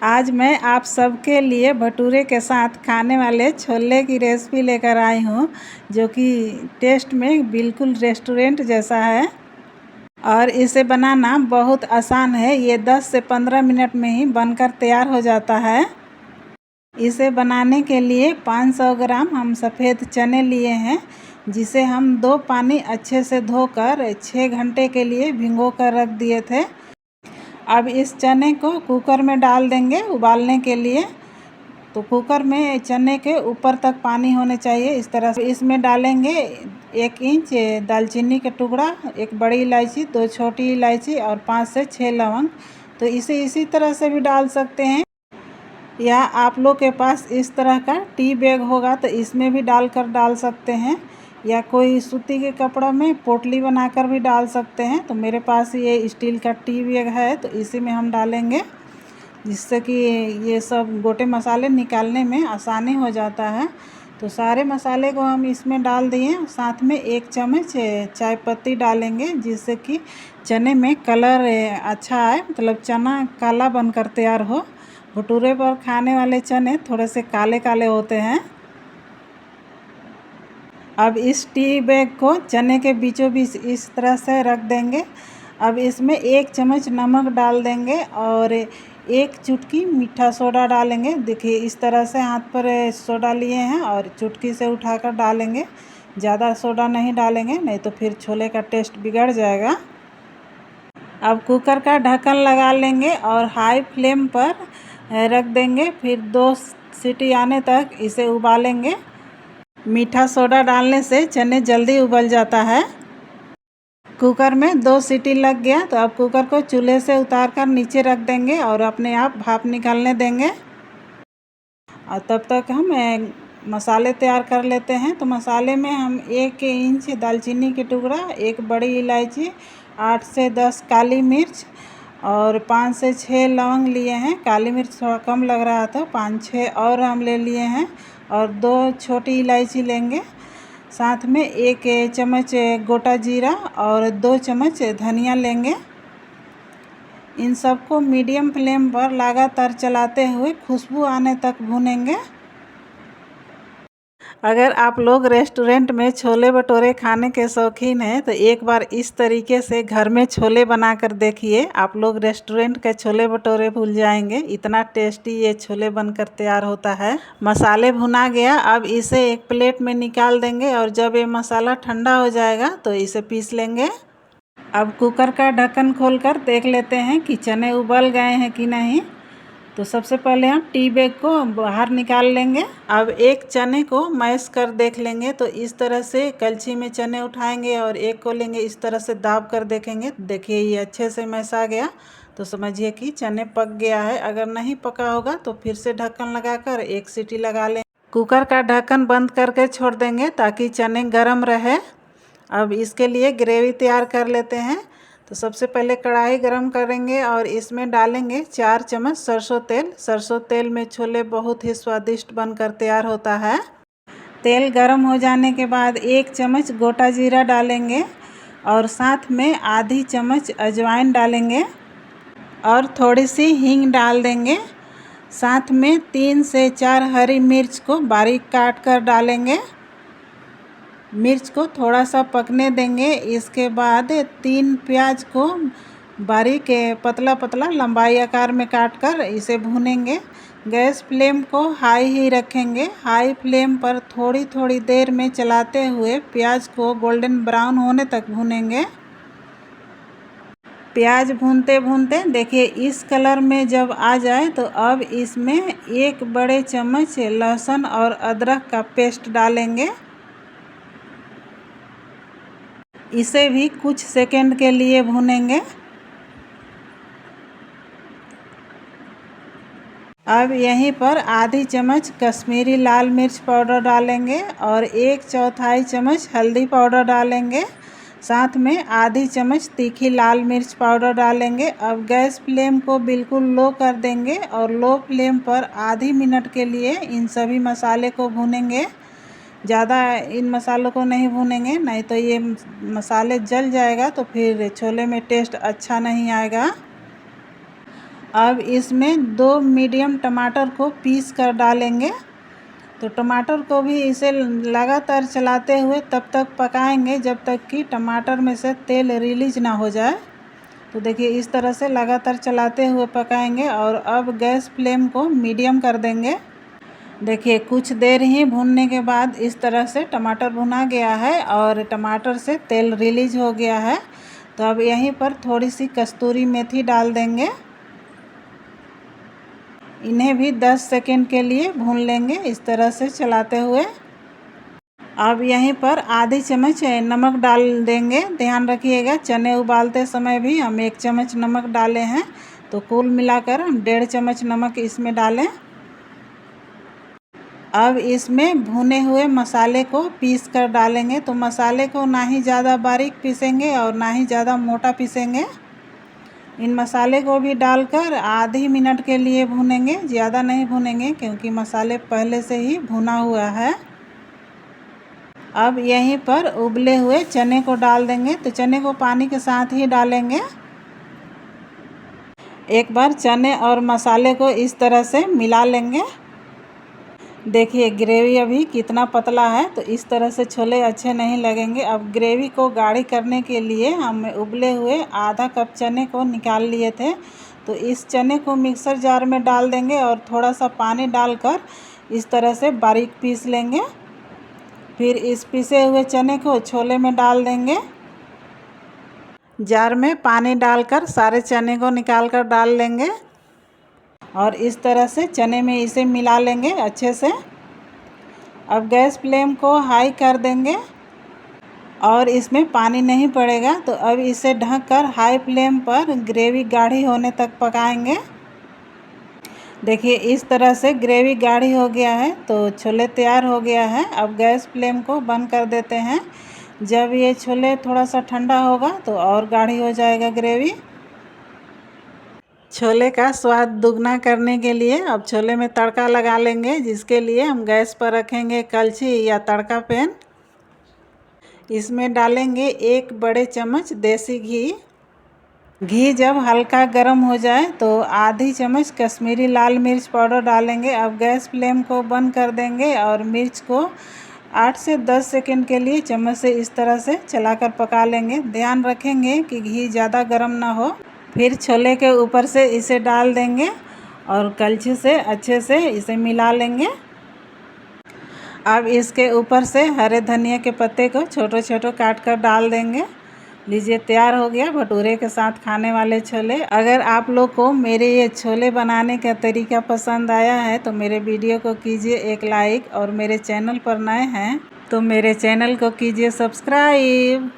आज मैं आप सबके लिए भटूरे के साथ खाने वाले छोले की रेसिपी लेकर आई हूँ, जो कि टेस्ट में बिल्कुल रेस्टोरेंट जैसा है और इसे बनाना बहुत आसान है। ये 10 से 15 मिनट में ही बनकर तैयार हो जाता है। इसे बनाने के लिए 500 ग्राम हम सफ़ेद चने लिए हैं, जिसे हम 2 पानी अच्छे से धोकर 6 घंटे के लिए भिगो कर रख दिए थे। अब इस चने को कुकर में डाल देंगे उबालने के लिए। तो कुकर में चने के ऊपर तक पानी होने चाहिए, इस तरह से। इसमें डालेंगे 1 इंच दालचीनी का टुकड़ा, 1 बड़ी इलायची, 2 छोटी इलायची और 5 से 6 लौंग। तो इसे इसी तरह से भी डाल सकते हैं, या आप लोग के पास इस तरह का टी बैग होगा तो इसमें भी डाल सकते हैं, या कोई सूती के कपड़ा में पोटली बनाकर भी डाल सकते हैं। तो मेरे पास ये स्टील का टी बैग है, तो इसी में हम डालेंगे, जिससे कि ये सब गोटे मसाले निकालने में आसानी हो जाता है। तो सारे मसाले को हम इसमें डाल दिए। साथ में 1 चम्मच चाय पत्ती डालेंगे, जिससे कि चने में कलर अच्छा आए, मतलब चना काला बनकर तैयार हो। भटूरे पर खाने वाले चने थोड़े से काले काले होते हैं। अब इस टी बैग को चने के बीचों बीच इस तरह से रख देंगे। अब इसमें 1 चम्मच नमक डाल देंगे और 1 चुटकी मीठा सोडा डालेंगे। देखिए इस तरह से हाथ पर सोडा लिए हैं और चुटकी से उठाकर डालेंगे। ज़्यादा सोडा नहीं डालेंगे, नहीं तो फिर छोले का टेस्ट बिगड़ जाएगा। अब कुकर का ढक्कन लगा लेंगे और हाई फ्लेम पर रख देंगे। फिर 2 सीटी आने तक इसे उबालेंगे। मीठा सोडा डालने से चने जल्दी उबल जाता है। कुकर में 2 सीटी लग गया, तो अब कुकर को चूल्हे से उतार कर नीचे रख देंगे और अपने आप भाप निकालने देंगे। और तब तक हम मसाले तैयार कर लेते हैं। तो मसाले में हम 1 इंच दालचीनी के टुकड़ा, 1 बड़ी इलायची, 8 से 10 काली मिर्च और 5 से 6 लौंग लिए हैं। काली मिर्च थोड़ा कम लग रहा था, 5-6 और हम ले लिए हैं, और 2 छोटी इलायची लेंगे। साथ में 1 चम्मच गोटा जीरा और 2 चम्मच धनिया लेंगे। इन सबको मीडियम फ्लेम पर लगातार चलाते हुए खुशबू आने तक भूनेंगे। अगर आप लोग रेस्टोरेंट में छोले भटूरे खाने के शौकीन हैं, तो एक बार इस तरीके से घर में छोले बनाकर देखिए। आप लोग रेस्टोरेंट के छोले भटूरे भूल जाएंगे, इतना टेस्टी ये छोले बनकर तैयार होता है। मसाले भुना गया, अब इसे एक प्लेट में निकाल देंगे और जब ये मसाला ठंडा हो जाएगा तो इसे पीस लेंगे। अब कुकर का ढक्कन खोलकर देख लेते हैं कि चने उबल गए हैं कि नहीं। तो सबसे पहले हम टी बैग को बाहर निकाल लेंगे। अब एक चने को मैश कर देख लेंगे। तो इस तरह से कलछी में चने उठाएंगे और एक को लेंगे, इस तरह से दाब कर देखेंगे। देखिए ये अच्छे से मैश आ गया, तो समझिए कि चने पक गया है। अगर नहीं पका होगा तो फिर से ढक्कन लगाकर 1 सीटी लगा लें। कुकर का ढक्कन बंद करके छोड़ देंगे ताकि चने गर्म रहे। अब इसके लिए ग्रेवी तैयार कर लेते हैं। तो सबसे पहले कढ़ाई गरम करेंगे और इसमें डालेंगे 4 चम्मच सरसों तेल। सरसों तेल में छोले बहुत ही स्वादिष्ट बनकर तैयार होता है। तेल गरम हो जाने के बाद 1 चम्मच गोटा जीरा डालेंगे और साथ में आधी चम्मच अजवाइन डालेंगे और थोड़ी सी हींग डाल देंगे। साथ में 3 से 4 हरी मिर्च को बारीक काट कर डालेंगे। मिर्च को थोड़ा सा पकने देंगे। इसके बाद 3 प्याज को बारीक पतला पतला लंबाई आकार में काट कर इसे भूनेंगे। गैस फ्लेम को हाई ही रखेंगे। हाई फ्लेम पर थोड़ी थोड़ी देर में चलाते हुए प्याज को गोल्डन ब्राउन होने तक भूनेंगे। प्याज भूनते भूनते देखिए इस कलर में जब आ जाए तो अब इसमें 1 बड़े चम्मच लहसुन और अदरक का पेस्ट डालेंगे। इसे भी कुछ सेकंड के लिए भूनेंगे। अब यहीं पर आधी चम्मच कश्मीरी लाल मिर्च पाउडर डालेंगे और 1/4 चम्मच हल्दी पाउडर डालेंगे। साथ में आधी चम्मच तीखी लाल मिर्च पाउडर डालेंगे। अब गैस फ्लेम को बिल्कुल लो कर देंगे और लो फ्लेम पर आधी मिनट के लिए इन सभी मसाले को भूनेंगे। ज़्यादा इन मसालों को नहीं भूनेंगे, नहीं तो ये मसाले जल जाएगा, तो फिर छोले में टेस्ट अच्छा नहीं आएगा। अब इसमें 2 मीडियम टमाटर को पीस कर डालेंगे। तो टमाटर को भी इसे लगातार चलाते हुए तब तक पकाएंगे जब तक कि टमाटर में से तेल रिलीज ना हो जाए। तो देखिए इस तरह से लगातार चलाते हुए पकाएंगे और अब गैस फ्लेम को मीडियम कर देंगे। देखिए कुछ देर ही भूनने के बाद इस तरह से टमाटर भुना गया है और टमाटर से तेल रिलीज हो गया है। तो अब यहीं पर थोड़ी सी कस्तूरी मेथी डाल देंगे। इन्हें भी 10 सेकंड के लिए भून लेंगे इस तरह से चलाते हुए। अब यहीं पर आधी चम्मच नमक डाल देंगे। ध्यान रखिएगा चने उबालते समय भी हम 1 चम्मच नमक डाले हैं, तो कुल मिलाकर हम 1.5 चम्मच नमक इसमें डालें। अब इसमें भुने हुए मसाले को पीस कर डालेंगे। तो मसाले को ना ही ज़्यादा बारीक पीसेंगे और ना ही ज़्यादा मोटा पीसेंगे। इन मसाले को भी डालकर आधी मिनट के लिए भूनेंगे, ज़्यादा नहीं भूनेंगे क्योंकि मसाले पहले से ही भुना हुआ है। अब यहीं पर उबले हुए चने को डाल देंगे। तो चने को पानी के साथ ही डालेंगे। एक बार चने और मसाले को इस तरह से मिला लेंगे। देखिए ग्रेवी अभी कितना पतला है, तो इस तरह से छोले अच्छे नहीं लगेंगे। अब ग्रेवी को गाढ़ी करने के लिए हम उबले हुए आधा कप चने को निकाल लिए थे। तो इस चने को मिक्सर जार में डाल देंगे और थोड़ा सा पानी डालकर इस तरह से बारीक पीस लेंगे। फिर इस पिसे हुए चने को छोले में डाल देंगे। जार में पानी डालकर सारे चने को निकाल कर डाल लेंगे और इस तरह से चने में इसे मिला लेंगे अच्छे से। अब गैस फ्लेम को हाई कर देंगे और इसमें पानी नहीं पड़ेगा। तो अब इसे ढककर हाई फ्लेम पर ग्रेवी गाढ़ी होने तक पकाएंगे। देखिए इस तरह से ग्रेवी गाढ़ी हो गया है, तो छोले तैयार हो गया है। अब गैस फ्लेम को बंद कर देते हैं। जब ये छोले थोड़ा सा ठंडा होगा तो और गाढ़ी हो जाएगा ग्रेवी। छोले का स्वाद दुगना करने के लिए अब छोले में तड़का लगा लेंगे, जिसके लिए हम गैस पर रखेंगे कलछी या तड़का पैन। इसमें डालेंगे 1 बड़े चम्मच देसी घी। घी जब हल्का गर्म हो जाए तो आधी चम्मच कश्मीरी लाल मिर्च पाउडर डालेंगे। अब गैस फ्लेम को बंद कर देंगे और मिर्च को 8 से 10 सेकंड के लिए चम्मच से इस तरह से चलाकर पका लेंगे। ध्यान रखेंगे कि घी ज़्यादा गर्म ना हो। फिर छोले के ऊपर से इसे डाल देंगे और कलछी से अच्छे से इसे मिला लेंगे। अब इसके ऊपर से हरे धनिया के पत्ते को छोटे छोटे काट कर डाल देंगे। लीजिए तैयार हो गया भटूरे के साथ खाने वाले छोले। अगर आप लोग को मेरे ये छोले बनाने का तरीका पसंद आया है तो मेरे वीडियो को कीजिए एक लाइक और मेरे चैनल पर नए हैं तो मेरे चैनल को कीजिए सब्सक्राइब।